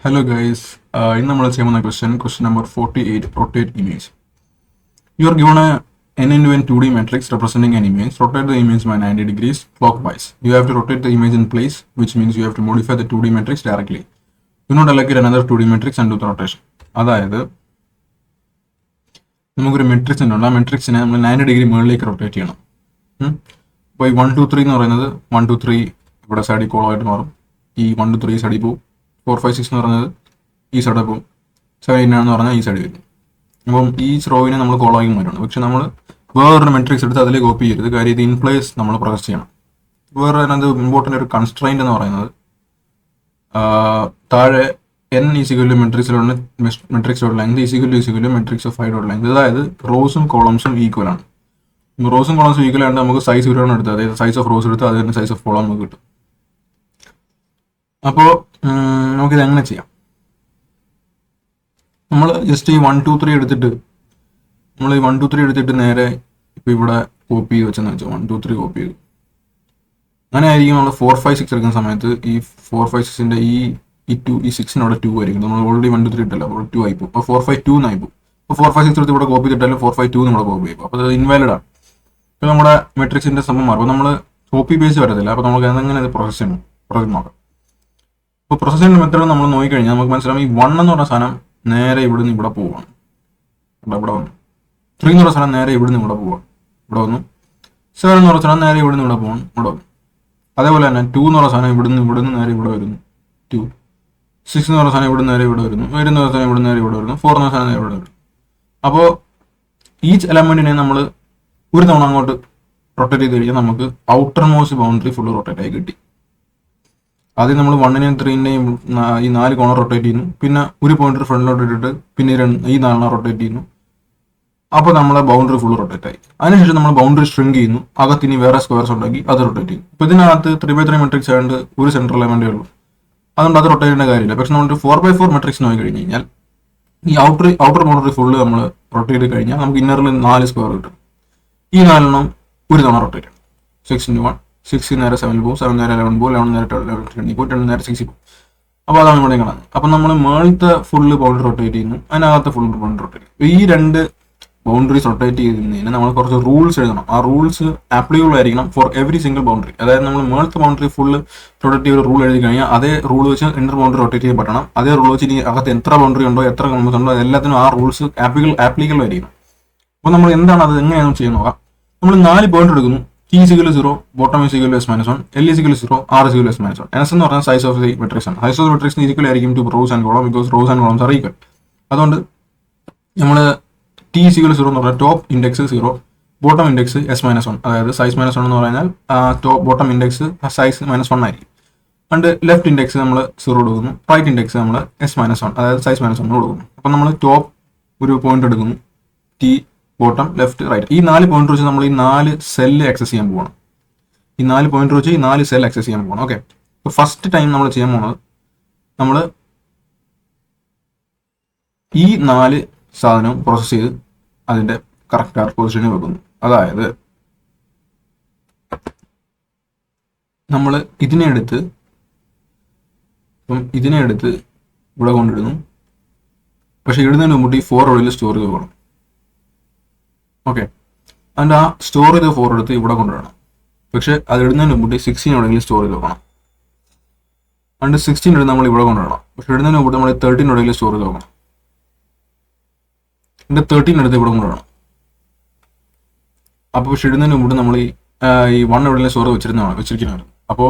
Hello guys, in the question number 48, rotate image. You are given a n into n 2D matrix representing an image. Rotate the image by 90 degrees clockwise. You have to rotate the image in place, which means you have to modify the 2D matrix directly. Do not allocate another 2D matrix and do the rotation. അതായത് നമുക്കൊരു matrix ഉണ്ട് ആ മെട്രിക്സിനെ നമ്മൾ 90 degree മുകളിലേക്ക് rotate ചെയ്യണം. അപ്പോൾ ഈ 1 2 3 എന്ന് പറയുന്നത് 1 2 3 ഇവിടെ സൈഡിൽ കോളമായിട്ട് മാറും. ഈ 1 2 3 സൈഡിൽ പോകും. 4 5 6 എന്ന് പറയുന്നത് ഈ സൈഡിൽ പോകും. 7 8 എന്ന് പറഞ്ഞാൽ ഈ സൈഡിൽ വരും. അപ്പം ഈ റോവിനെ നമ്മൾ കോളമാക്കി മാറ്റണം. പക്ഷെ നമ്മൾ വേറൊരു മെട്രിക്സ് എടുത്ത് അതിലേക്ക് കോപ്പി ചെയ്യരുത്. കാര്യം ഇത് ഇൻ പ്ലേസ് നമ്മൾ പ്രൊസസ് ചെയ്യണം. വേറെ അതിനകത്ത് ഇമ്പോർട്ടൻ്റ് ഒരു കൺസ്ട്രെയിൻ്റ് എന്ന് പറയുന്നത് താഴെ n ഈസിക്വൽ മെട്രിക്സിലുള്ള matrix length is equal matrix of 5 length. അതായത് റോസും കോളംസും ഈക്വൽ ആണ്. റോസും കോളംസും ഈക്വൽ ആയിട്ട് നമുക്ക് സൈസ് ഇവരാണ് എടുത്തത്. അതായത് സൈസ് ഓഫ് റോസ് എടുത്ത് അത് തന്നെ സൈസ് ഓഫ് കോളം നമുക്ക് കിട്ടും. അപ്പോൾ നമുക്കിത് എങ്ങനെ ചെയ്യാം? നമ്മൾ ജസ്റ്റ് ഈ 1 2 3 എടുത്തിട്ട് നമ്മൾ ഈ 1 2 3 എടുത്തിട്ട് നേരെ ഇപ്പോൾ ഇവിടെ കോപ്പി ചെയ്ത് വെച്ചെന്ന് വെച്ചാൽ 1 2 3 കോപ്പി ചെയ്തു. അങ്ങനെ ആയിരിക്കും നമ്മൾ 4 5 6 എടുക്കുന്ന സമയത്ത് ഈ 4 5 6ൻ്റെ ഈ 6 2 ആയിരിക്കും. നമ്മൾ ഓൾറെഡി 1 2 3 ഇട്ടല്ലോ, അപ്പോൾ 2 ആയിപ്പോൾ. അപ്പോൾ 4 5 2 എന്നായി പോകും. അപ്പോൾ 4 5 6 എടുത്ത് ഇവിടെ കോപ്പി ചെയ്തിട്ടാലും 4 5 2 നമ്മൾ കോപ്പി ചെയ്യും. അപ്പോൾ അത് ഇൻവാലിഡ് ആണ്. ഇപ്പോൾ നമ്മുടെ മെട്രിക്സിൻ്റെ സംഭവം മാറും. അപ്പോൾ നമ്മൾ കോപ്പി പേസ്റ്റ് വരത്തില്ല. അപ്പോൾ നമുക്ക് എങ്ങനെ ഇത് പ്രോസസ്സ് ചെയ്യണം, പ്രോസസ്സ് നോക്കാം. അപ്പോൾ പ്രോസസ്സിംഗ് മെത്തേഡ് നമ്മൾ നോക്കിക്കഴിഞ്ഞാൽ നമുക്ക് മനസ്സിലാവും. ഈ 1 എന്ന് പറഞ്ഞ സാധനം നേരെ ഇവിടെ നിന്ന് ഇവിടെ പോവുകയാണ്. ഇവിടെ വന്നു. 3 എന്ന് പറഞ്ഞ സാധനം നേരെ ഇവിടെ നിന്ന് ഇവിടെ പോവുകയാണ്. ഇവിടെ വന്നു. 7 എന്ന് പറഞ്ഞ സാധനം നേരെ ഇവിടെ നിന്ന് ഇവിടെ പോകണം. ഇവിടെ വന്നു. അതേപോലെ തന്നെ 2 എന്ന് പറഞ്ഞ സാധനം ഇവിടെ നിന്ന് നേരെ ഇവിടെ വരുന്നു. 2 6 എന്ന് പറഞ്ഞ സാധനം ഇവിടെ നേരെ ഇവിടെ വരുന്നു. 8 എന്ന് പറഞ്ഞ സാധനം ഇവിടെ നേരെ ഇവിടെ വരുന്നു. 4 എന്ന സാധനം നേരെ ഇവിടെ വരുന്നു. അപ്പോൾ ഈച്ച് എലമെന്റിനെ നമ്മൾ ഒരു തവണ അങ്ങോട്ട് റൊട്ടേറ്റ് ചെയ്ത് കഴിഞ്ഞാൽ നമുക്ക് outer most boundary full rotate ആയി കിട്ടി. ആദ്യം നമ്മൾ 1നെയും 3നെയും ഈ 4 കോണർ റൊട്ടേറ്റ് ചെയ്യുന്നു. പിന്നെ ഒരു പോയിന്റ് ഫ്രണ്ടിലോട്ട് ഇട്ടിട്ട് പിന്നെ ഈ 4 റൊട്ടേറ്റ് ചെയ്യുന്നു. അപ്പോൾ നമ്മളെ ബൗണ്ടറി ഫുൾ റൊട്ടേറ്റ് ആയി. അതിനുശേഷം നമ്മൾ ബൗണ്ടറി സ്ട്രിങ്ക് ചെയ്യുന്നു. അകത്തിന് വേറെ സ്ക്വയർസ് ഉണ്ടാക്കി അത് റൊട്ടേറ്റ് ചെയ്യും. ഇപ്പോൾ ഇതിനകത്ത് 3x3 മെട്രിക്സ് ആയതുകൊണ്ട് ഒരു സെൻട്രൽ എലമെന്റേ ഉള്ളൂ. അതുകൊണ്ട് അത് റൊട്ടേറ്റ് ചെയ്യേണ്ട കാര്യമില്ല. പക്ഷെ നമ്മൾ 4x4 മെട്രിക്സ് നോക്കി കഴിഞ്ഞ് കഴിഞ്ഞാൽ ഈ ഔട്ടർ ബൗണ്ടറി ഫുള്ള് നമ്മൾ റൊട്ടേറ്റ് ചെയ്ത് കഴിഞ്ഞാൽ നമുക്ക് ഇന്നറിൽ 4 സ്ക്വയർ കിട്ടും. ഈ 4 ഒരു തവണ റൊട്ടേറ്റ് ചെയ്യും. 6 × 1 6 നേരെ 7 പോകും. 7 നേരെ 11 പോകും. 11 നേരെ 12 പോകും. 12 നേരെ 6 പോകും. അപ്പോൾ അതാണ് ഇവിടെ കാണുന്നത്. അപ്പം നമ്മൾ മേളത്തെ ഫുള്ള് ബൗണ്ടറി റൊട്ടേറ്റ് ചെയ്യുന്നു. അതിനകത്ത് ഫുൾ ബൗണ്ടറി റൊട്ടേറ്റ് ചെയ്യും. ഈ 2 ബൗണ്ടറീസ് റൊട്ടേറ്റ് ചെയ്യുന്നതിന് നമ്മൾ കുറച്ച് റൂൾസ് എഴുതണം. ആ റൂൾസ് ആപ്ലിക്കബിൾ ആയിരിക്കണം ഫോർ എവറി സിംഗിൾ ബൗണ്ടറി. അതായത് നമ്മൾ മേളത്തെ ബൗണ്ടറി ഫുള്ള് റൊട്ടേറ്റ് ചെയ്ത റൂൾ എഴുതി കഴിഞ്ഞാൽ അതേ റൂൾ വെച്ച് ഇന്റർ ബൗണ്ടറി റൊട്ടേറ്റ് ചെയ്യാൻ പറ്റണം. അതേ റൂൾ വെച്ച് ഇനി അകത്ത് എത്ര ബൗണ്ടറി ഉണ്ടോ എത്ര കോമ്പസ് ഉണ്ടോ എല്ലാത്തിനും ആ റൂൾസ് ആപ്ലിക്കബിൾ ആയിരിക്കണം. അപ്പോൾ നമ്മൾ എന്താണ് അത് എങ്ങനെയാണ് ചെയ്യാൻ നോക്കാം. നമ്മൾ 4 പോയിന്റ് എടുക്കുന്നു. T is equal to 0, bottom is equal to s minus 1, L is equal to 0, R is equal to s minus 1. S എന്ന് പറഞ്ഞാൽ സൈസ് ഓഫ് ദി മെട്രിക്സ് ആണ്. സൈസ് ഓഫ് ദി മെട്രിക്സിന് ഈക്വൽ ആയിരിക്കും to rows and column, because rows and columns are equal. അതുകൊണ്ട് നമ്മൾ T is equal to 0 എന്ന് പറഞ്ഞാൽ top index 0, bottom index s minus 1. അതായത് സൈസ് മൈനസ് 1 എന്ന് പറഞ്ഞാൽ ബോട്ടം ഇൻഡെക്സ് സൈസ് മൈനസ് 1 ആയിരിക്കും. അതുകൊണ്ട് ലെഫ്റ്റ് ഇൻഡെക്സ് നമ്മൾ 0 കൊടുക്കുന്നു. റൈറ്റ് ഇൻഡെക്സ് നമ്മൾ s minus 1 അതായത് സൈസ് മൈനസ് 1 കൊടുക്കുന്നു. അപ്പം നമ്മൾ ടോപ്പ് ഒരു പോയിന്റ് എടുക്കുന്നു. T ബോട്ടം ലെഫ്റ്റ് റൈറ്റ് ഈ 4 പോയിന്റ് വെച്ച് നമ്മൾ ഈ 4 സെല്ല് ആക്സസ് ചെയ്യാൻ പോകണം. ഈ 4 പോയിന്റ് വെച്ച് ഈ 4 സെൽ ആക്സസ് ചെയ്യാൻ പോകണം. ഓക്കെ, അപ്പോൾ ഫസ്റ്റ് ടൈം നമ്മൾ ചെയ്യാൻ പോകുന്നത് നമ്മൾ ഈ 4 സാധനവും പ്രോസസ്സ് ചെയ്ത് അതിൻ്റെ കറക്റ്റ് പൊസിഷനിൽ വെക്കുന്നു. അതായത് നമ്മൾ ഇതിനെ എടുത്ത് ഇവിടെ കൊണ്ടിടുന്നു. പക്ഷെ ഇടുന്നതിന് മുമ്പ് ഈ 4 ഉള്ളിൽ സ്റ്റോർ ചെയ്ത് പോകണം. ഓക്കെ, അതിൻ്റെ ആ സ്റ്റോർ ചെയ്ത് 4 എടുത്ത് ഇവിടെ കൊണ്ടുവരണം. പക്ഷെ അത് ഇടുന്നതിന് മുമ്പ് 16 എവിടെയെങ്കിലും സ്റ്റോർ ചെയ്ത് വെക്കണം. അതുകൊണ്ട് 16 എടുത്ത് നമ്മൾ ഇവിടെ കൊണ്ടുവരണം. പക്ഷെ ഇടുന്നതിന് മുമ്പ് നമ്മൾ 13 എവിടെയെങ്കിലും സ്റ്റോർ ചെയ്ത് വെക്കണം. എന്നിട്ട് 13 എടുത്ത് ഇവിടെ കൊണ്ടുവരണം. അപ്പോൾ പക്ഷെ ഇടുന്നതിന് മുമ്പ് നമ്മൾ ഈ 1 എവിടെയെങ്കിലും സ്റ്റോർ വെച്ചിരിക്കുന്നതാണ്. അപ്പോൾ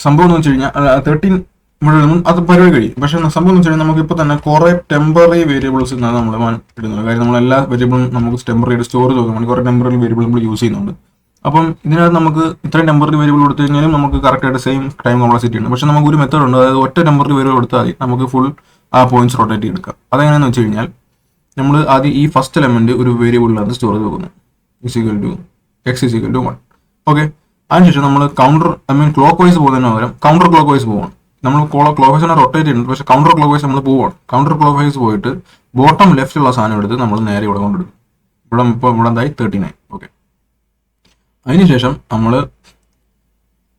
സംഭവം എന്ന് വെച്ച് കഴിഞ്ഞാൽ 13 ഇവിടെ അത് പരിപാടി കഴിയും. പക്ഷെ സംഭവം എന്ന് വെച്ച് കഴിഞ്ഞാൽ നമുക്ക് ഇപ്പോൾ തന്നെ കുറേ ടെമ്പററി വേരിയബിൾസ് നമ്മൾ ഇടുന്നത്. കാര്യം നമ്മൾ എല്ലാ വേരിയബിളും നമുക്ക് ടെമ്പററി ആയിട്ട് സ്റ്റോർ ചെയ്ത് നോക്കാൻ കുറേ ടെമ്പററി വേരിയബിൾ നമ്മൾ യൂസ് ചെയ്യുന്നുണ്ട്. അപ്പം ഇതിനകത്ത് നമുക്ക് ഇത്രയും ടെമ്പററി വേരിയബിൾ കൊടുത്തു കഴിഞ്ഞാലും നമുക്ക് കറക്റ്റായിട്ട് സെയിം ടൈം കോംപ്ലക്സിറ്റി ഉണ്ട്. പക്ഷെ നമുക്ക് ഒരു മെത്തേഡ് ഉണ്ട്. അതായത് ഒറ്റ ടെമ്പററി വേരിയബിൾ കൊടുത്താൽ മതി നമുക്ക് ഫുൾ ആ പോയിന്റ്സ് റൊട്ടേറ്റ് ചെയ്തെടുക്കാം. അതെങ്ങനെയാണെന്ന് വെച്ച് കഴിഞ്ഞാൽ നമ്മൾ ആദ്യം ഈ ഫസ്റ്റ് എലമെന്റ് ഒരു വേരിയബിളിനകത്ത് സ്റ്റോർ ചെയ്ത് വെക്കുന്നു. x is equal to 1. Okay, അതിനുശേഷം നമ്മൾ ക്ലോക്ക് വൈസ് പോകുന്നതിന് പകരം കൗണ്ടർ ക്ലോക്ക് വൈസ് പോകണം. നമ്മൾ ക്ലോക്ക് വൈസ് റൊട്ടേറ്റ് ചെയ്യുന്നുണ്ട്. പക്ഷെ കൗണ്ടർ ക്ലോക്ക് വൈസ് നമ്മൾ പോവാണ്. കൗണ്ടർ ക്ലോക്ക് വൈസ് പോയിട്ട് ബോട്ടം ലെഫ്റ്റിലുള്ള സാധനം എടുത്ത് നമ്മൾ നേരെ ഇവിടെ കൊണ്ടിടും. ഇവിടെ എന്തായി 39. ഓക്കെ, അതിനുശേഷം നമ്മൾ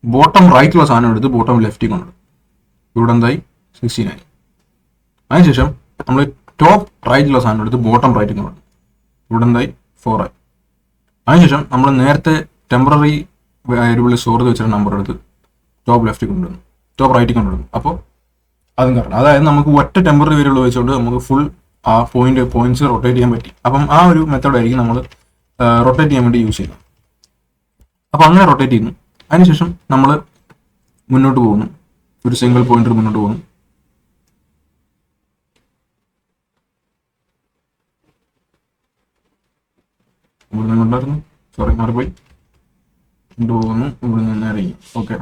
ബോട്ടം റൈറ്റിലുള്ള സാധനം എടുത്ത് ബോട്ടം ലെഫ്റ്റിൽ കൊണ്ടിടും. ഇവിടെ എന്തായി 69. അതിനുശേഷം നമ്മൾ ടോപ്പ് റൈറ്റിലുള്ള സാധനം എടുത്ത് ബോട്ടം റൈറ്റിൽ നിന്ന് പറഞ്ഞു, ഇവിടെ എന്തായി 4 ആയി. അതിനുശേഷം നമ്മൾ നേരത്തെ ടെമ്പററി വേരിയബിൾ സ്റ്റോർ ചെയ്ത് വെച്ചിട്ട് നമ്പർ എടുത്ത് ടോപ്പ് ലെഫ്റ്റിൽ കൊണ്ടുവന്നു, ടോപ്പ് റൈറ്റിൽ കൊണ്ടുവന്നു. അപ്പോൾ അതും കാരണം, അതായത് നമുക്ക് ഒറ്റ ടെമ്പററി വേരിയബിൾ വെച്ചുകൊണ്ട് നമുക്ക് ഫുൾ ആ പോയിന്റ്സ് റൊട്ടേറ്റ് ചെയ്യാൻ പറ്റി. അപ്പം ആ ഒരു മെത്തേഡായിരിക്കും നമ്മൾ റൊട്ടേറ്റ് ചെയ്യാൻ വേണ്ടി യൂസ് ചെയ്യുന്നത്. അപ്പോൾ അങ്ങനെ റൊട്ടേറ്റ് ചെയ്യുന്നു. അതിനുശേഷം നമ്മൾ മുന്നോട്ട് പോകുന്നു, ഒരു സിംഗിൾ പോയിന്റർ മുന്നോട്ട് പോകുന്നു. ഇവിടെ നിന്നുണ്ടായിരുന്നു, സോറി മാറിപ്പോയി. കൊണ്ടുപോകുന്നു, ഇവിടെ നിന്ന് ഇറങ്ങി. ഓക്കെ,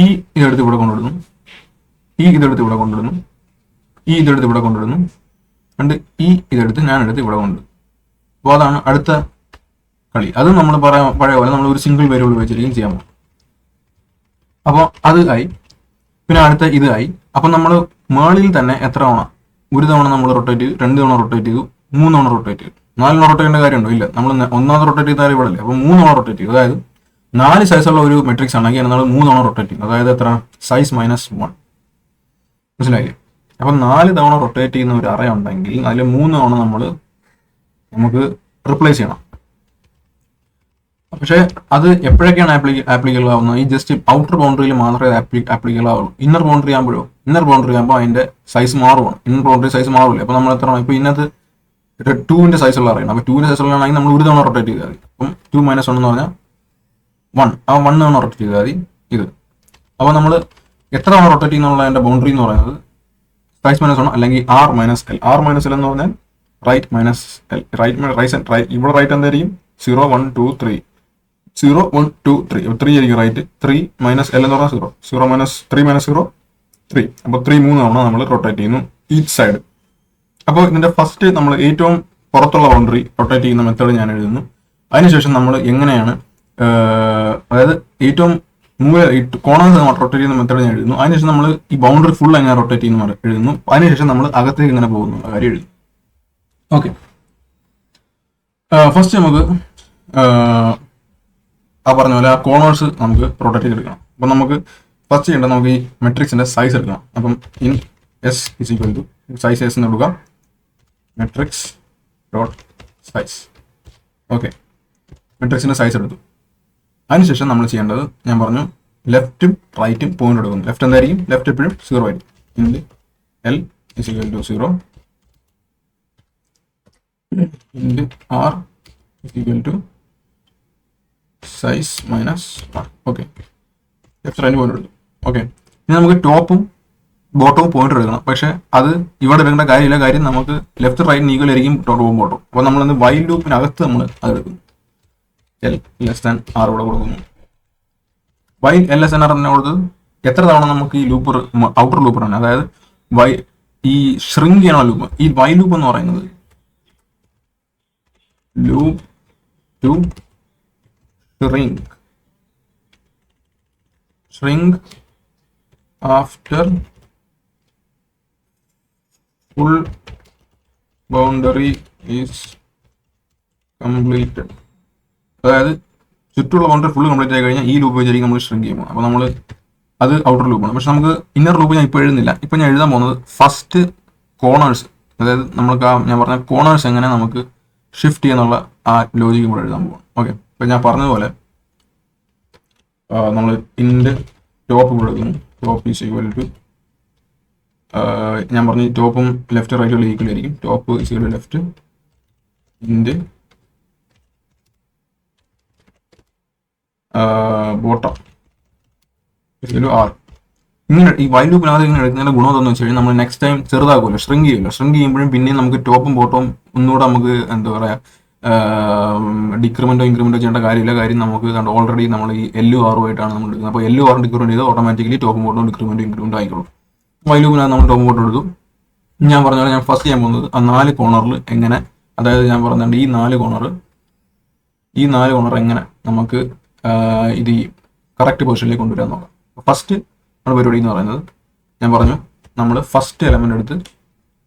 ഈ ഇതെടുത്ത് ഇവിടെ കൊണ്ടുവിടുന്നു, ഈ ഇതെടുത്ത് ഇവിടെ കൊണ്ടുവിടുന്നു, ഈ ഇതെടുത്ത് ഇവിടെ കൊണ്ടുവിടുന്നു, and ഈ ഇതെടുത്ത് ഞാനെടുത്ത് ഇവിടെ കൊണ്ടുവരും. അപ്പോൾ അതാണ് അടുത്ത കളി. അത് നമ്മൾ പഴയ പോലെ നമ്മൾ ഒരു സിംഗിൾ വേരിയബിൾ വെച്ചിരിക്കും ചെയ്യാൻ പോകും. അപ്പോൾ അത് ആയി. പിന്നെ അടുത്ത ഇത് ആയി. അപ്പം നമ്മൾ മേളിൽ തന്നെ എത്ര തവണ, ഒരു തവണ നമ്മൾ റൊട്ടേറ്റ് ചെയ്തു, 2 തവണ റൊട്ടേറ്റ് ചെയ്തു, 3 തവണ റൊട്ടേറ്റ് ചെയ്തു. 4 തവണ റൊട്ടേറ്റ് ചെയ്യേണ്ട കാര്യമുണ്ടോ? ഇല്ല. നമ്മൾ ഒന്നാമത് റൊട്ടേറ്റ് ചെയ്താൽ ഇവിടെ അല്ലേ, അപ്പോൾ 3 തവണ റൊട്ടേറ്റ് ചെയ്തു. അതായത് 4 സൈസുള്ള ഒരു മെട്രിക്സ് ആണെങ്കിൽ നമ്മൾ 3 തവണ റൊട്ടേറ്റ് ചെയ്യും. അതായത് എത്ര, സൈസ് -1. മനസ്സിലായില്ലേ? അപ്പം 4 തവണ റൊട്ടേറ്റ് ചെയ്യുന്ന ഒരു അറ ഉണ്ടെങ്കിൽ അതിൽ 3 തവണ നമുക്ക് റിപ്ലേസ് ചെയ്യണം. പക്ഷേ അത് എപ്പോഴൊക്കെയാണ് ആപ്ലിക്കബിൾ ആവുന്നത്? ഈ ജസ്റ്റ് ഔട്ടർ ബൗണ്ടറിയിൽ മാത്രമേ ആപ്ലിക്കബിൾ ആവുള്ളൂ. ഇന്നർ ബൗണ്ടറി ആകുമ്പോൾ അതിന്റെ സൈസ് മാറുവാണ്. ഇന്നർ ബൗണ്ടറി സൈസ് മാറില്ല. അപ്പോൾ നമ്മൾ എത്ര, ഇപ്പോൾ ഇതിനകത്ത് 2ന്റെ സൈസുള്ള അറിയണം. അപ്പോൾ 2ന്റെ സൈസുള്ള ആണെങ്കിൽ നമ്മൾ ഒരു തവണ റൊട്ടേറ്റ് ചെയ്താൽ മതി. അപ്പം 2 - 1 എന്ന് പറഞ്ഞാൽ 1, ആ 1 തവണ റൊട്ടേറ്റ് ചെയ്താൽ മതി ഇത്. അപ്പോൾ നമ്മൾ എത്ര തവണ റൊട്ടേറ്റ് ചെയ്യുന്നുള്ള അതിന്റെ ബൗണ്ടറി എന്ന് പറയുന്നത് സൈസ് -1 അല്ലെങ്കിൽ R - L. R - L എന്ന് പറഞ്ഞാൽ റൈറ്റ് മൈനസ് എൽ, റൈറ്റ് ഇവിടെ റൈറ്റ് എന്തായിരിക്കും 0 1 2 3 0 1 2 3 3 ആയിരിക്കും റൈറ്റ്. 3 - L എന്ന് പറഞ്ഞാൽ 0 0 - 3 - 0 3. അപ്പോൾ 3 3 തവണ നമ്മൾ റൊട്ടേറ്റ് ചെയ്യുന്നു ഈച്ച് സൈഡ്. അപ്പോൾ ഇതിന്റെ ഫസ്റ്റ് നമ്മൾ ഏറ്റവും പുറത്തുള്ള ബൗണ്ടറി റൊട്ടേറ്റ് ചെയ്യുന്ന മെത്തേഡ് ഞാൻ എഴുതുന്നു. അതിനുശേഷം നമ്മൾ എങ്ങനെയാണ്, അതായത് ഏറ്റവും കോണേഴ്സ് റൊട്ടേറ്റ് ചെയ്യുന്ന മെത്തേഡ് ഞാൻ എഴുതുന്നു. അതിനുശേഷം നമ്മൾ ഈ ബൗണ്ടറി ഫുൾ എങ്ങനെ റൊട്ടേറ്റ് ചെയ്യുന്ന എഴുതുന്നു. അതിനുശേഷം നമ്മൾ അകത്തേക്ക് എങ്ങനെ പോകുന്നു കാര്യം എഴുതുന്നു. ഓക്കെ, ഫസ്റ്റ് നമുക്ക് ആ പറഞ്ഞ പോലെ ആ കോണേഴ്സ് നമുക്ക് റൊട്ടേറ്റ് ചെയ്തെടുക്കണം. അപ്പം നമുക്ക് ഫസ്റ്റ് ചെയ്യേണ്ടത് നമുക്ക് ഈ മെട്രിക്സിന്റെ സൈസ് എടുക്കണം. അപ്പം int s is equal to size s എന്ന് എടുക്കുക, മെട്രിക്സ് ഡോട്ട് സൈസ്. ഓക്കെ, മെട്രിക്സിന്റെ സൈസ് എടുത്തു. അതിനുശേഷം നമ്മൾ ചെയ്യേണ്ടത്, ഞാൻ പറഞ്ഞു ലെഫ്റ്റും റൈറ്റും പോയിന്റ് എടുക്കുന്നു. ലെഫ്റ്റ് എന്തായിരിക്കും, ലെഫ്റ്റ് എപ്പോഴും 0 ആയിരിക്കും. Int l is equal to 0 int R is equal to size -1. Okay, left right point എടുക്കും. ഓക്കെ, ഇനി നമുക്ക് ടോപ്പും ബോട്ടവും പോയിന്റ് എടുക്കണം. പക്ഷെ അത് ഇവിടെ എടുക്കേണ്ട കാര്യമില്ല. കാര്യം നമുക്ക് ലെഫ്റ്റ് റൈറ്റ് ഈക്വൽ ആയിരിക്കും ടോപ്പും ബോട്ടും. അപ്പോൾ നമ്മളൊന്ന് വൈൽ ലൂപ്പിനകത്ത് നമ്മൾ അത് എടുക്കുന്നു. L<R ഇവിടെ കൊടുക്കുന്നു. വൈൽ L(R) തന്നെ കൊടുത്തത് എത്ര തവണ നമുക്ക് ഈ ലൂപ്പ് ഔട്ടർ ലൂപ്പ് ആണ്, അതായത് ഈ ഷ്രിങ്ക് ചെയ്യണ ലൂപ്പ്. ഈ വൈൽ ലൂപ്പ് എന്ന് പറയുന്നത് loop to shrink after full boundary is completed. അതായത് ചുറ്റുള്ള ബൗണ്ടറി ഫുൾ കംപ്ലീറ്റ് ആയി കഴിഞ്ഞാൽ ഈ ലൂപ്പ് വെച്ചായിരിക്കും നമ്മൾ ഷ്രിങ്ക് ചെയ്യുമ്പോൾ. അപ്പോൾ നമ്മൾ അത് ഔട്ടർ ലൂപ്പാണ്. പക്ഷെ നമുക്ക് ഇന്നർ ലൂപ്പ് ഞാൻ ഇപ്പോൾ എഴുതുന്നില്ല. ഇപ്പം ഞാൻ എഴുതാൻ പോകുന്നത് ഫസ്റ്റ് കോണേഴ്സ്, അതായത് നമ്മൾക്ക് ഞാൻ പറഞ്ഞ കോണേഴ്സ് എങ്ങനെ നമുക്ക് ഷിഫ്റ്റ് ചെയ്യാന്നുള്ള ആ ലോജിക്ക് കൂടെ എഴുതാൻ പോകണം. ഓക്കെ, ഇപ്പം ഞാൻ പറഞ്ഞതുപോലെ നമ്മൾ ഇൻഡ് ടോപ്പ് കൊടുക്കുന്നു. ടോപ്പ് ഈസ് ഈക്വൽ ടു, ഞാൻ പറഞ്ഞു ടോപ്പും ലെഫ്റ്റ് റൈറ്റും ഈക്വൽ ആയിരിക്കും. Top is equal to left and bottom is equal to R. ഇങ്ങനെ ഈ വൈൽ ലൂപ്പിനകത്ത് ഇങ്ങനെ എടുക്കുന്നതിന്റെ ഗുണം എന്താണെന്ന് വെച്ച് കഴിഞ്ഞാൽ നമ്മൾ നെക്സ്റ്റ് ടൈം ചെറുതാക്കുമല്ലോ, ഷ്രിങ്ക് ചെയ്യുമല്ലോ. ഷ്രിങ്ക് ചെയ്യുമ്പോഴും പിന്നെയും നമുക്ക് ടോപ്പും ബോട്ടവും ഒന്നുകൂടെ നമുക്ക് എന്താ പറയുക ഡിക്രിമെന്റോ ഇൻക്രിമെന്റോ ചെയ്യേണ്ട കാര്യമില്ല. കാര്യം നമുക്ക് ഓൾറെഡി നമ്മൾ ഈ LR ആയിട്ടാണ് നമ്മൾ എടുക്കുന്നത്. അപ്പോൾ LR ഡിക്രിമെന്റ് ചെയ്ത് ഓട്ടോമാറ്റിക്കലി ടോപ്പും ബോട്ടവും ഡിക്രിമെന്റോ ഇൻക്രിമെന്റോ ആയിക്കോളും. വൈൽ ലൂപ്പിനകത്ത് നമ്മൾ ടോപ്പും ബോട്ടം എടുത്തു. ഞാൻ പറഞ്ഞ പോലെ ഞാൻ ഫസ്റ്റ് ചെയ്യാൻ പോകുന്നത് ആ 4 കോർണറിൽ എങ്ങനെ, അതായത് ഞാൻ പറഞ്ഞിട്ടുണ്ട് ഈ 4 കോർണർ എങ്ങനെ നമുക്ക് ഇത് ഈ കറക്റ്റ് പൊസിഷനിലേക്ക് കൊണ്ടുവരാൻ നോക്കാം. ഫസ്റ്റ് നമ്മുടെ പരിപാടി എന്ന് പറയുന്നത്, ഞാൻ പറഞ്ഞു നമ്മൾ ഫസ്റ്റ് എലമെന്റ് എടുത്ത്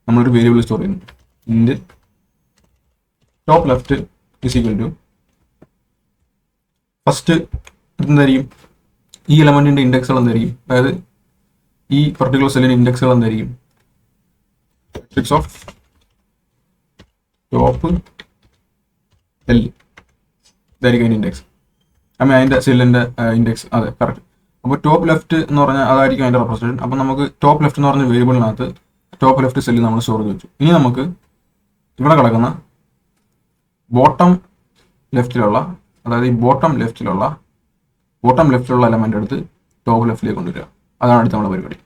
നമ്മളൊരു വേരിയബിൾ സ്റ്റോർ ചെയ്യുന്നു. End top left is equal to first എന്തായിരിക്കും, ഈ എലമെന്റിന്റെ ഇൻഡെക്സുകൾ എന്തായിരിക്കും, അതായത് ഈ പർട്ടിക്കുലർ സെല്ലിന് ഇൻഡെക്സുകൾ എന്തായിരിക്കും? മാട്രിക്സ് ഓഫ് ടോപ്പ് എൽ ഇതായിരിക്കും അതിൻ്റെ ഇൻഡെക്സ്. അതിൻ്റെ സെല്ലിൻ്റെ ഇൻഡെക്സ്. അതെ, കറക്റ്റ്. അപ്പോൾ ടോപ്പ് ലെഫ്റ്റ് എന്ന് പറഞ്ഞാൽ അതായിരിക്കും അതിൻ്റെ റെപ്രസെൻറ്റേഷൻ. അപ്പം നമുക്ക് ടോപ്പ് ലെഫ്റ്റ് എന്ന് പറഞ്ഞ വേരിയബിളിനകത്ത് ടോപ്പ് ലെഫ്റ്റ് സെല്ല് നമ്മൾ സ്റ്റോർ ചെയ്ത് വെച്ചു. ഇനി നമുക്ക് ഇവിടെ കിടക്കുന്ന ബോട്ടം ലെഫ്റ്റിലുള്ള, അതായത് ഈ ബോട്ടം ലെഫ്റ്റിലുള്ള എലമെൻ്റ് എടുത്ത് ടോപ്പ് ലെഫ്റ്റിലേക്ക് കൊണ്ടുവരിക. അതാണ് അടുത്ത നമ്മുടെ പരിപാടി.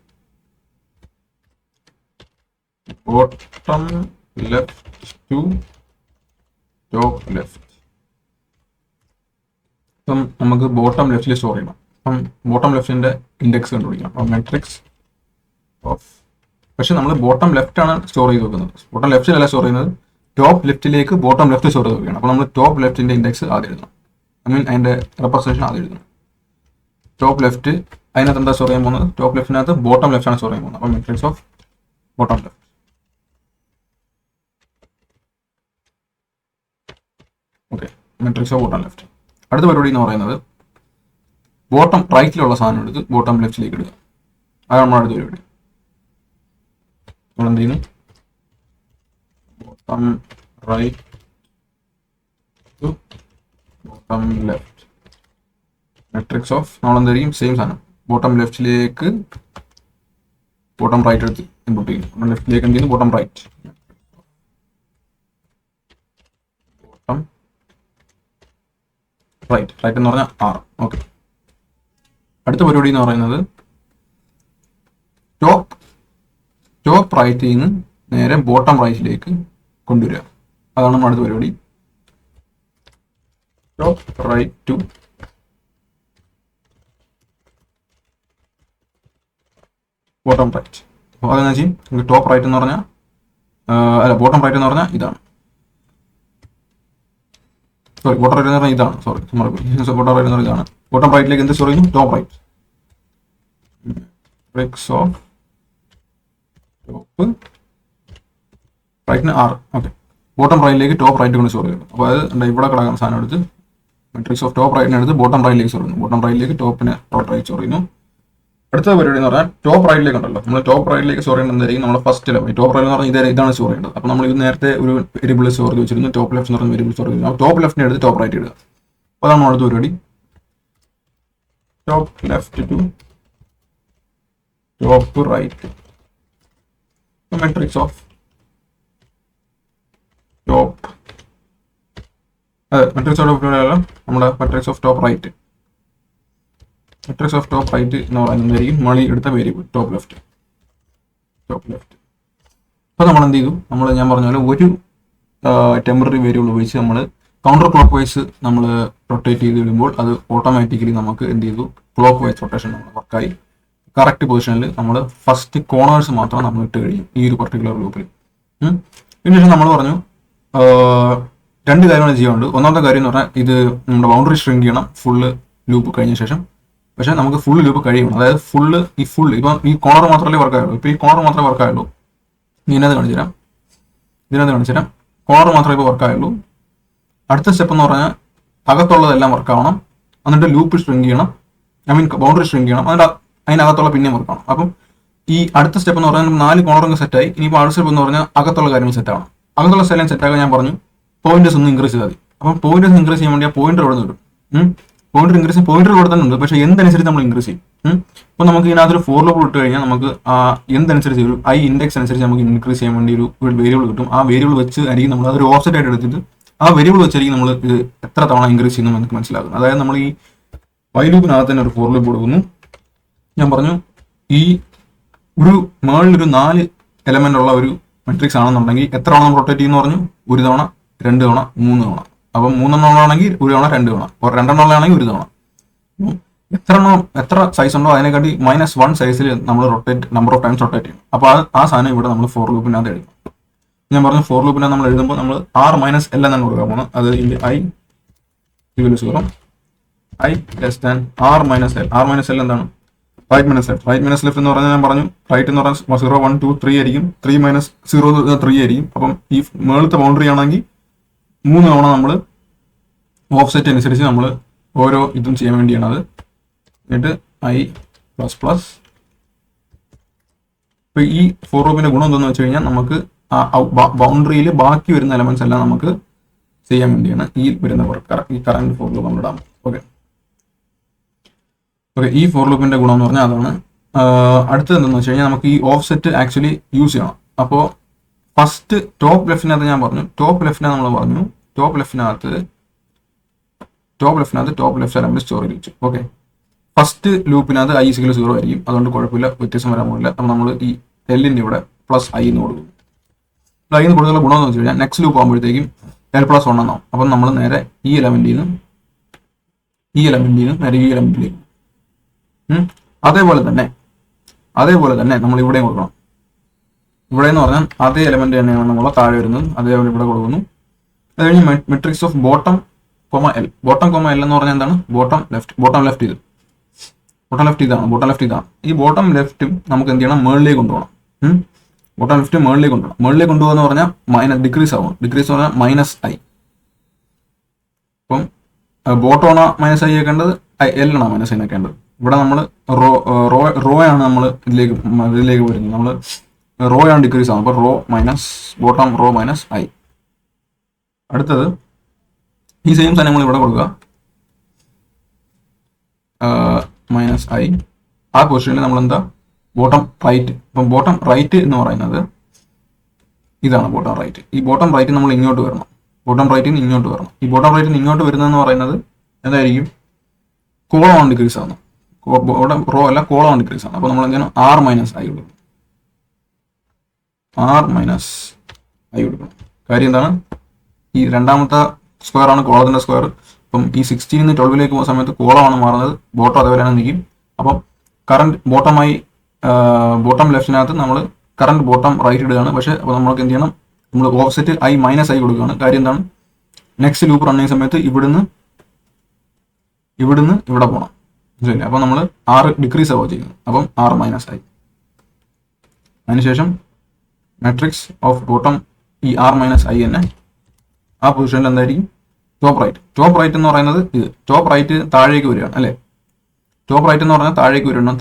Bottom left to top left. അപ്പം നമുക്ക് ബോട്ടം ലെഫ്റ്റിൽ സ്റ്റോർ ചെയ്യണം. അപ്പം ബോട്ടം ലെഫ്റ്റിൻ്റെ ഇൻഡെക്സ് കണ്ടുപിടിക്കണം. അപ്പം മെട്രിക്സ് ഓഫ്, പക്ഷെ നമ്മൾ ബോട്ടം ലെഫ്റ്റ് ആണ് സ്റ്റോർ ചെയ്ത് വെക്കുന്നത്. ബോട്ടം ലെഫ്റ്റിലല്ല സ്റ്റോർ ചെയ്യുന്നത്, ടോപ്പ് ലെഫ്റ്റിലേക്ക് ബോട്ടം ലെഫ്റ്റ് സ്റ്റോർ ചെയ്ത് വെക്കുകയാണ്. അപ്പോൾ നമ്മൾ ടോപ്പ് ലെഫ്റ്റിൻ്റെ ഇൻഡെക്സ് ആദ്യം എഴുതണം. അതിൻ്റെ റെപ്രസെൻറ്റേഷൻ ആദ്യം എഴുതണം. ടോപ്പ് ലെഫ്റ്റ് അതിനകത്ത് എന്താ സ്റ്റോർ ചെയ്യാൻ പോകുന്നത്? ടോപ്പ് ലെഫ്റ്റിനകത്ത് ബോട്ടം ലെഫ്റ്റ് ആണ് സ്റ്റോർ ചെയ്യാൻ പോകുന്നത്. അപ്പം matrix of bottom left. Okay, matrix of bottom left. അടുത്ത പരിപാടി എന്ന് പറയുന്നത് ബോട്ടം റൈറ്റിലുള്ള സാധനം എടുത്ത് ബോട്ടം ലെഫ്റ്റിലേക്ക് ഇടുക. അതാണ് നമ്മുടെ അടുത്ത പരിപാടി. നമ്മൾ എന്ത് ചെയ്യുന്നു? Bottom right to bottom left. Matrix of നമ്മൾ എന്തായിരിക്കും? സെയിം സാധനം, ബോട്ടം ലെഫ്റ്റിലേക്ക് ബോട്ടം റൈറ്റ് എടുത്ത് ഇൻപുട്ട് ചെയ്യുന്നു. ബോട്ടം ലെഫ്റ്റിലേക്ക് എന്ത് ചെയ്യുന്നു? Bottom right. ബോട്ടം റൈറ്റ് എന്ന് പറഞ്ഞാൽ R. ഓക്കെ, അടുത്ത പരിപാടി എന്ന് പറയുന്നത് ടോപ്പ് റൈറ്റിൽ നിന്ന് നേരെ ബോട്ടം റൈറ്റിലേക്ക് കൊണ്ടുവരിക. അതാണ് നമ്മുടെ അടുത്ത പരിപാടി. Top right to bottom right. അപ്പോൾ അതെന്ന് വെച്ചാൽ നമുക്ക് ടോപ്പ് റൈറ്റ് എന്ന് പറഞ്ഞാൽ ബോട്ടം റൈറ്റ് എന്ന് പറഞ്ഞാൽ ഇതാണ്. സോറി, ബോട്ടം റൈറ്റ് എന്ന് പറഞ്ഞാൽ ഇതാണ്. സോറി, ബോട്ടം റൈറ്റ് എന്ന് പറഞ്ഞാൽ ഇതാണ്. ബോട്ടം റൈറ്റിലേക്ക് എന്ത് സ്റ്റോർ ചെയ്യുന്നു? Top right. Matrix of top റൈറ്റിന് R. ഓക്കെ, ബോട്ടം റൈറ്റിലേക്ക് ടോപ്പ് റൈറ്റ് കൊണ്ട് സ്റ്റോർ ചെയ്യുന്നു. അപ്പോൾ അത് ഇവിടെ കിടക്കുന്ന സാധനം എടുത്ത് മെട്രിക്സ് ഓഫ് ടോപ്പ് റൈറ്റിനെ എടുത്ത് ബോട്ടം റൈറ്റിലേക്ക് സ്റ്റോർ ചെയ്യുന്നു. ബോട്ടം റൈറ്റിലേക്ക് ടോപ്പ് റൈറ്റ് സ്റ്റോർ ചെയ്യുന്നു. അടുത്ത പരിപാടി എന്ന് പറഞ്ഞാൽ ടോപ്പ് റൈറ്റിലേക്ക് ഉണ്ടല്ലോ, നമ്മൾ ടോപ്പ് റൈറ്റിലേക്ക് സ്റ്റോർ ചെയ്യുന്നത് എന്തായിരിക്കും? നമ്മുടെ ഫസ്റ്റ് ലെവൽ ടോപ്പ് റൈറ്റ് എന്ന് പറഞ്ഞാൽ ഇതാണ് സ്റ്റോർ ചെയ്യേണ്ടത്. അപ്പോൾ നമ്മൾ ഇത് നേരത്തെ ഒരു വേരിയബിൾ സ്റ്റോർ ചെയ്ത് വെച്ചിരുന്നു, ടോപ്പ് ലെഫ്റ്റ് എന്ന് പറഞ്ഞ വേരിയബിൾ സ്റ്റോർ ചെയ്തു. ടോപ്പ് ലെഫ്റ്റിനെ എടുത്ത് ടോപ്പ് റൈറ്റ് ഇടുക. അപ്പോൾ അതാണ് അടുത്ത പരിപാടി. Top left to top right. Matrix of top, അതെ, മെട്രിക്സ് ഓഫ് നമ്മുടെ matrix of top right. Matrix of top right എന്ന് പറയുന്നതായിരിക്കും മണി എടുത്ത വേരിയബിൾ ടോപ്പ് ലെഫ്റ്റ്. അപ്പോൾ നമ്മൾ എന്ത് ചെയ്തു? ഞാൻ പറഞ്ഞ പോലെ ഒരു ടെമ്പററി വേരിയബിൾ ഉപയോഗിച്ച് നമ്മൾ കൗണ്ടർ ക്ലോക്ക് വൈസ് നമ്മൾ റൊട്ടേറ്റ് ചെയ്ത് വിടുമ്പോൾ അത് ഓട്ടോമാറ്റിക്കലി നമുക്ക് എന്ത് ചെയ്തു? ക്ലോക്ക് വൈസ് റൊട്ടേഷൻ നമ്മൾ വർക്കായി കറക്റ്റ് പൊസിഷനിൽ നമ്മൾ ഫസ്റ്റ് കോർണേഴ്സ് മാത്രം നമ്മൾ ഇട്ട് കഴിയും ഈ ഒരു പർട്ടിക്കുലർ ലൂപ്പിൽ. ഇതിനുശേഷം നമ്മൾ പറഞ്ഞു രണ്ട് കാര്യങ്ങൾ ചെയ്യാനുണ്ട്. ഒന്നാമത്തെ കാര്യം എന്ന് പറഞ്ഞാൽ ഇത് നമ്മുടെ ബൗണ്ടറി ഷ്രിങ്ക് ചെയ്യണം ഫുള്ള് ലൂപ്പ് കഴിഞ്ഞ ശേഷം. പക്ഷേ നമുക്ക് ഫുൾ ലൂപ്പ് കഴിയണം, അതായത് ഫുൾ ഇപ്പം ഈ കോർണർ മാത്രമല്ലേ വർക്കായുള്ളൂ. ഇപ്പോൾ ഈ കോർണർ മാത്രമേ വർക്കായുള്ളൂ. ഇതിനകത്ത് കാണിച്ചു തരാം. കോർണർ മാത്രമേ ഇപ്പോൾ വർക്കായുള്ളൂ. അടുത്ത സ്റ്റെപ്പ് എന്ന് പറഞ്ഞാൽ അകത്തുള്ളതെല്ലാം വർക്കാവണം, എന്നിട്ട് ലൂപ്പ് ഷ്രിങ്ക് ചെയ്യണം, ബൗണ്ടറി ഷ്രിങ്ക് ചെയ്യണം, അതിനകത്തുള്ള പിന്നെയും വർക്കാവണം. അപ്പം ഈ അടുത്ത സ്റ്റെപ്പ് എന്ന് പറഞ്ഞാൽ 4 കോർണറും സെറ്റായി. ഇനിയിപ്പോൾ അടുത്ത സ്റ്റെപ്പ് എന്ന് പറഞ്ഞാൽ അകത്തുള്ള കാര്യങ്ങൾ സെറ്റാവണം. അകത്തുള്ള സ്ഥലം സെറ്റാക്കാൻ ഞാൻ പറഞ്ഞു പോയിന്റേഴ്സ് ഒന്ന് ഇൻക്രീസ് ചെയ്താൽ മതി. അപ്പം പോയിന്റേഴ്സ് ഇൻക്രീസ് ചെയ്യാൻ വേണ്ടി ആ പോയിന്റർ ഇവിടെ നിന്ന് വരും. പോയിന്റർ ഇവിടെ തന്നെ ഉണ്ട്, പക്ഷേ എന്തനുസരിച്ച് നമ്മൾ ഇൻക്രീസ് ചെയ്യും. അപ്പോൾ നമുക്ക് ഇതിനകത്തൊരു ഫോർ ലൂപ്പ് ഇട്ട് കഴിഞ്ഞാൽ നമുക്ക് ആ എന്തനുസരിച്ച് ഒരു ഇൻഡെക്സ് അനുസരിച്ച് നമുക്ക് ഇൻക്രീസ് ചെയ്യാൻ വേണ്ടി ഒരു വേരിയബിൾ കിട്ടും. ആ വേരിയബിൾ വെച്ച് ആയിരിക്കും നമ്മൾ അതൊരു ഓഫ്സെറ്റ് ആയിട്ട് എടുത്തിട്ട് ആ വേരിയബിൾ വെച്ചായിരിക്കും നമ്മൾ ഇത് എത്ര തവണ ഇൻക്രീസ് ചെയ്യുന്നു നമുക്ക് മനസ്സിലാകും. അതായത് നമ്മൾ ഈ വൈ ലൂപ്പിനകത്ത് തന്നെ ഒരു ഫോർ ലൂപ്പ് കൊടുക്കുന്നു. ഞാൻ പറഞ്ഞു ഈ ഒരു മേളിലൊരു 4 എലമെന്റ് ഉള്ള ഒരു മെട്രിക്സ് ആണെന്നുണ്ടെങ്കിൽ എത്ര തവണ നമ്മൾ റൊട്ടേറ്റ് ചെയ്യുന്നു പറഞ്ഞു? 1 തവണ, 2 തവണ, 3 തവണ. അപ്പം 3 എണ്ണം ആണെങ്കിൽ 1 തവണ, 2 തവണ. 2 എണ്ണം ആണെങ്കിൽ 1 തവണ. എത്ര സൈസ് ഉണ്ടോ അതിനെക്കാട്ടി -1 സൈസിൽ നമ്മൾ നമ്പർ ഓഫ് ടൈംസ് റൊട്ടേറ്റ് ചെയ്യും. അപ്പോൾ ആ സാധനം ഇവിടെ നമ്മൾ ഫോർ ലൂപ്പിനകത്ത് എഴുതും. ഞാൻ പറഞ്ഞു ഫോർ ലൂപ്പിനകത്ത് നമ്മൾ എഴുതുമ്പോൾ നമ്മൾ R - L എന്നാണ് കൊടുക്കാൻ പോകുന്നത്. അത് I = 0, I less than R - L. R - L എന്താണ്? റൈറ്റ് മൈനസ് ലെഫ്റ്റ് എന്ന് പറഞ്ഞാൽ ഞാൻ പറഞ്ഞു റൈറ്റ് എന്ന് പറഞ്ഞാൽ 0, 1, 2, 3 ആയിരിക്കും. 3 - 0 3 ആയിരിക്കും. അപ്പം ഈ മേളത്തെ ബൗണ്ടറി ആണെങ്കിൽ 3 തവണ നമ്മൾ ഓഫ്സെറ്റ് അനുസരിച്ച് നമ്മൾ ഓരോ ഇതും ചെയ്യാൻ വേണ്ടിയാണ് അത്. എന്നിട്ട് I++ ഇപ്പോൾ ഈ ഫോർ ലൂപ്പിന്റെ ഗുണം എന്താണെന്ന് വെച്ച് കഴിഞ്ഞാൽ നമുക്ക് ബൗണ്ടറിയിൽ ബാക്കി വരുന്ന എലമെന്റ്സ് എല്ലാം നമുക്ക് ചെയ്യാൻ വേണ്ടിയാണ് ഈ വരുന്ന ഈ കറന്റ് ഫോർ ലൂപ്പ് നമ്മൾ ഇടാം. ഓക്കെ ഓക്കെ ഈ ഫോർ ലൂപ്പിന്റെ ഗുണം എന്ന് പറഞ്ഞാൽ അതാണ്. അടുത്തത് എന്താണെന്ന് വെച്ച് കഴിഞ്ഞാൽ നമുക്ക് ഈ ഓഫ്സെറ്റ് ആക്ച്വലി യൂസ് ചെയ്യണം. അപ്പോൾ ഫസ്റ്റ് ടോപ്പ് ലെഫ്റ്റിനകത്ത് ഞാൻ പറഞ്ഞു, ടോപ്പ് ലെഫ്റ്റിനകത്ത് ടോപ്പ് ലെഫ്റ്റ് എലമെന്റ് സ്റ്റോർ ചെയ്ത് വെച്ചു. ഓക്കെ ഫസ്റ്റ് ലൂപ്പിനകത്ത് i = 0 ആയിരിക്കും, അതുകൊണ്ട് കുഴപ്പമില്ല, വ്യത്യാസം വരാൻ പോകില്ല. അപ്പം നമ്മൾ ഈ എല്ലിന്റെ ഇവിടെ +i എന്ന് കൊടുക്കും. i എന്ന് കൊടുത്തുള്ള ഗുണം എന്ന് വെച്ച് കഴിഞ്ഞാൽ നെക്സ്റ്റ് ലൂപ്പ് ആകുമ്പോഴത്തേക്കും l+1 എന്നാവും. അപ്പം നമ്മൾ നേരെ ഈ എലമെന്റിൽ നിന്ന് നേരെ ഈ എലമെന്റിലേക്ക്. അതേപോലെ തന്നെ നമ്മൾ ഇവിടെയും കൊടുക്കണം. ഇവിടെ എന്ന് പറഞ്ഞാൽ അതേ എലമെന്റ് തന്നെയാണ് നമ്മൾ താഴെ വരുന്നത്, അതേപോലെ ഇവിടെ കൊടുക്കുന്നു. അത് കഴിഞ്ഞ് മെട്രിക്സ് ഓഫ് ബോട്ടം എൽ എന്ന് പറഞ്ഞാൽ എന്താണ്? ബോട്ടം ലെഫ്റ്റ് ഇതാണ്. ഈ ബോട്ടം ലെഫ്റ്റും നമുക്ക് എന്ത് ചെയ്യണം? മുകളിലേക്ക് കൊണ്ടുപോകണം. ബോട്ടം ലെഫ്റ്റ് മുകളിലേക്ക് കൊണ്ടുപോകുക പറഞ്ഞാൽ ഡിക്രീസ് ആവും. ഡിക്രീസ് പറഞ്ഞാൽ -i. അപ്പം ബോട്ടമാണ് -i ആക്കേണ്ടത്, എൽ ആണ് -i ആക്കേണ്ടത്. ഇവിടെ നമ്മൾ റോ ആണ് നമ്മൾ ഇതിലേക്ക് വരുന്നത്. നമ്മൾ റോ ആണ് ഡിക്രീസ് ആവും. അപ്പോൾ ബോട്ടം റോ -i. അടുത്തത് ഈ സെയിം തന്നെ നമ്മൾ ഇവിടെ കൊടുക്കുക -i. ആ പൊസിഷനിൽ നമ്മൾ എന്താ ബോട്ടം റൈറ്റ്. അപ്പം ബോട്ടം റൈറ്റ് എന്ന് പറയുന്നത് ഇതാണ് ബോട്ടം റൈറ്റ്. ഈ ബോട്ടം റൈറ്റ് നമ്മൾ ഇങ്ങോട്ട് വരണം. ഈ ബോട്ടം റൈറ്റിന് ഇങ്ങോട്ട് വരുന്നതെന്ന് പറയുന്നത് എന്തായിരിക്കും? കോളമാണ് ഡിക്രീസ് ആവുന്നത്. റോ അല്ല, കോളമാണ് ഡിക്രീസ് ആവുന്നത്. അപ്പോൾ നമ്മൾ എന്ത് ചെയ്യണം? r-i കൊടുക്കണം. കാര്യം എന്താണ്? ഈ രണ്ടാമത്തെ സ്ക്വയർ ആണ് കോളത്തിന്റെ സ്ക്വയർ. അപ്പം ഈ 16 നിന്ന് 12 പോകുന്ന സമയത്ത് കോളമാണ് മാറുന്നത്, ബോട്ടം അതേപോലെ തന്നെ നിൽക്കും. അപ്പം കറണ്ട് ബോട്ടം ലെഫ്റ്റിനകത്ത് നമ്മൾ കറണ്ട് ബോട്ടം റൈറ്റ് ഇടുകയാണ്. പക്ഷേ അപ്പോൾ നമ്മൾക്ക് എന്ത് ചെയ്യണം? നമ്മൾ ഓഫ്സെറ്റ് i - i കൊടുക്കുകയാണ്. കാര്യം എന്താണ്? നെക്സ്റ്റ് ലൂപ്പ് റൺ ചെയ്യുന്ന സമയത്ത് ഇവിടുന്ന് ഇവിടെ പോകണം. മനസ്സിലായില്ലേ? അപ്പം നമ്മൾ r ഡിക്രീസ് ആവുക ചെയ്യുന്നത്. അപ്പം r-i. അതിനുശേഷം മാട്രിക്സ് ഓഫ് ബോട്ടം ഈ r-i തന്നെ ആ പൊസിഷനിൽ എന്തായിരിക്കും? ടോപ്പ് റൈറ്റ് എന്ന് പറയുന്നത് ഇത്. ടോപ്പ് റൈറ്റ് താഴേക്ക് വരികയാണ് അല്ലേ? ടോപ്പ് റൈറ്റ് എന്ന് പറഞ്ഞാൽ താഴേക്ക് വരുന്നു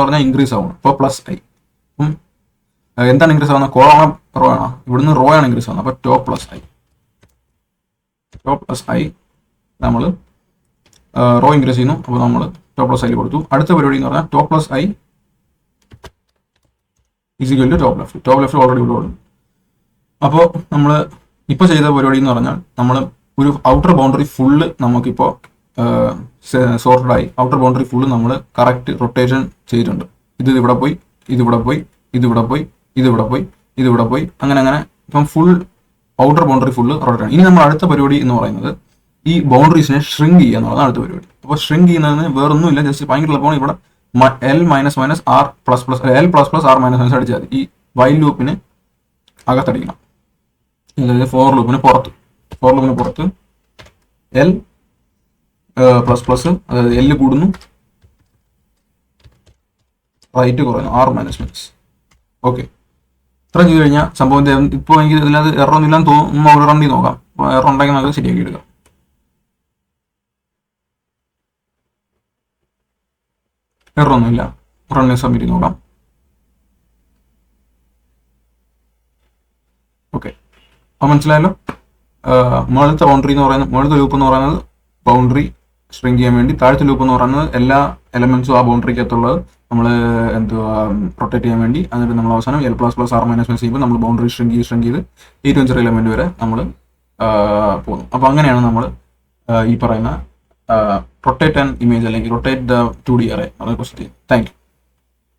പറഞ്ഞാൽ ഇൻക്രീസ് ആവണം. അപ്പോൾ +i. അപ്പം എന്താണ് ഇൻക്രീസ് ആവുന്നത്? കോളാണോ റോ ആണോ? ഇവിടുന്ന് റോ ആണ് ഇൻക്രീസ് ആവുന്നത്. അപ്പോൾ ടോപ്പ് +i നമ്മൾ റോ ഇൻക്രീസ് ചെയ്യുന്നു. അപ്പോൾ നമ്മൾ ടോപ്പ് +i കൊടുത്തു. അടുത്ത പരിപാടി എന്ന് പറഞ്ഞാൽ top +i = top left already ഇവിടെ കൊടുക്കും. അപ്പോൾ നമ്മൾ ഇപ്പോൾ ചെയ്ത പരിപാടി എന്ന് പറഞ്ഞാൽ നമ്മൾ ഒരു ഔട്ടർ ബൗണ്ടറി ഫുള്ള് നമുക്കിപ്പോൾ സോർട്ടഡ് ആയി. ഔട്ടർ ബൗണ്ടറി ഫുള്ള് നമ്മൾ കറക്റ്റ് റൊട്ടേഷൻ ചെയ്തിട്ടുണ്ട്. ഇതിവിടെ പോയി അങ്ങനെ ഇപ്പം full outer boundary full rotate ആണ്. ഇനി നമ്മൾ അടുത്ത പരിപാടി എന്ന് പറയുന്നത് ഈ ബൗണ്ടറീസിനെ ഷ്രിങ്ക് ചെയ്യുക എന്നുള്ളതാണ് അടുത്ത പരിപാടി. അപ്പോൾ ഷ്രിങ്ക് ചെയ്യുന്നതിന് വേറൊന്നുമില്ല, ജസ്റ്റ് ഭയങ്കര എളുപ്പമാണ്. ഇവിടെ l - r++r-, അടിച്ചാൽ മതി. ഈ വൈൽ ലൂപ്പിന് അകത്തടിക്കണം, അതായത് ഫോർ ലൂപ്പിന് പുറത്ത് l++, അതായത് l കൂടുന്നു, റൈറ്റ് കുറയുന്നു, r-. ഓക്കെ ഇത്ര ചെയ്ത് കഴിഞ്ഞാൽ സംഭവം ഇപ്പോൾ എനിക്ക് ഇതിനകത്ത് എറർ ഒന്നുമില്ലാന്ന് തോന്നുന്നു. റൺ ചെയ്ത് നോക്കാം. എറർ ഉണ്ടെങ്കിൽ നമുക്ക് ശരിയാക്കി എടുക്കാം. എറർ ഒന്നുമില്ല. റൺ സബ്മിറ്റ് ചെയ്ത് നോക്കാം. ഓക്കെ അപ്പോൾ മനസ്സിലായല്ലോ. മുകളിലത്തെ ലൂപ്പ് എന്ന് പറയുന്നത് ബൗണ്ടറി ഷ്രിങ്ക് ചെയ്യാൻ വേണ്ടി. താഴത്തെ ലൂപ്പ് എന്ന് പറയുന്നത് എല്ലാ എലമെന്റ്സും ആ ബൗണ്ടറിക്കകത്തുള്ളത് നമ്മൾ റൊട്ടേറ്റ് ചെയ്യാൻ വേണ്ടി. എന്നിട്ട് നമ്മൾ അവസാനം l++ r-, ചെയ്യുമ്പോൾ നമ്മൾ ബൗണ്ടറി ഷ്രിങ്ക് ചെയ്ത് ഏറ്റവും ചെറിയ എലമെന്റ് വരെ നമ്മൾ പോകുന്നു. അപ്പോൾ അങ്ങനെയാണ് നമ്മൾ ഈ പറയുന്ന റൊട്ടേറ്റ് ആൻ ഇമേജ് അല്ലെങ്കിൽ റൊട്ടേറ്റ് ദ 2D അറേ അതേ കുറിച്ച്. Thank you.